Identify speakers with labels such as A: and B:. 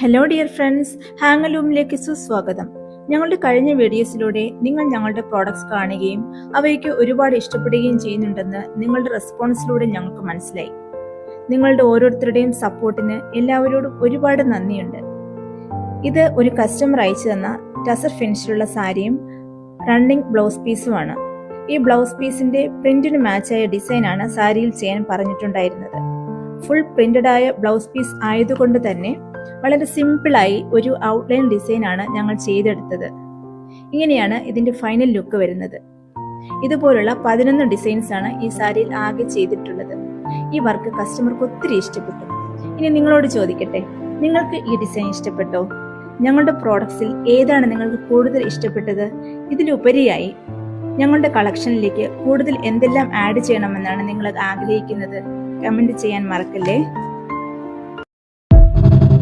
A: Hello dear friends, ഹാങ്ങലൂമിലേക്ക് സുസ്വാഗതം. ഞങ്ങളുടെ കഴിഞ്ഞ വീഡിയോസിലൂടെ നിങ്ങൾ ഞങ്ങളുടെ പ്രോഡക്ട്സ് കാണുകയും അവയ്ക്ക് ഒരുപാട് ഇഷ്ടപ്പെടുകയും ചെയ്യുന്നുണ്ടെന്ന് നിങ്ങളുടെ റെസ്പോൺസിലൂടെ ഞങ്ങൾക്ക് മനസ്സിലായി. നിങ്ങളുടെ ഓരോരുത്തരുടെയും സപ്പോർട്ടിന് എല്ലാവരോടും ഒരുപാട് നന്ദിയുണ്ട്. ഇത് ഒരു കസ്റ്റമർ അയച്ചു തന്ന ടസർ ഫിനിഷിലുള്ള സാരിയും റണ്ണിങ് ബ്ലൗസ് പീസുമാണ്. ഈ ബ്ലൗസ് പീസിന്റെ പ്രിന്റിന് മാച്ചായ ഡിസൈനാണ് സാരിയിൽ ചെയ്യാൻ പറഞ്ഞിട്ടുണ്ടായിരുന്നത്. ഫുൾ പ്രിന്റഡ് ആയ ബ്ലൗസ് പീസ് ആയതുകൊണ്ട് തന്നെ വളരെ സിമ്പിളായി ഒരു ഔട്ട്ലൈൻ ഡിസൈനാണ് ഞങ്ങൾ ചെയ്തെടുത്തത്. ഇങ്ങനെയാണ് ഇതിന്റെ ഫൈനൽ ലുക്ക് വരുന്നത്. ഇതുപോലുള്ള 11 ഡിസൈൻസ് ആണ് ഈ സാരിയിൽ ആകെ ചെയ്തിട്ടുള്ളത്. ഈ വർക്ക് കസ്റ്റമർക്ക് ഒത്തിരി ഇഷ്ടപ്പെട്ടു. ഇനി നിങ്ങളോട് ചോദിക്കട്ടെ, നിങ്ങൾക്ക് ഈ ഡിസൈൻ ഇഷ്ടപ്പെട്ടോ? ഞങ്ങളുടെ പ്രോഡക്ട്സിൽ ഏതാണ് നിങ്ങൾക്ക് കൂടുതൽ ഇഷ്ടപ്പെട്ടത്? ഇതിലുപരിയായി ഞങ്ങളുടെ കളക്ഷനിലേക്ക് കൂടുതൽ എന്തെല്ലാം ആഡ് ചെയ്യണമെന്നാണ് നിങ്ങൾ ആഗ്രഹിക്കുന്നത്? കമന്റ് ചെയ്യാൻ മറക്കല്ലേ.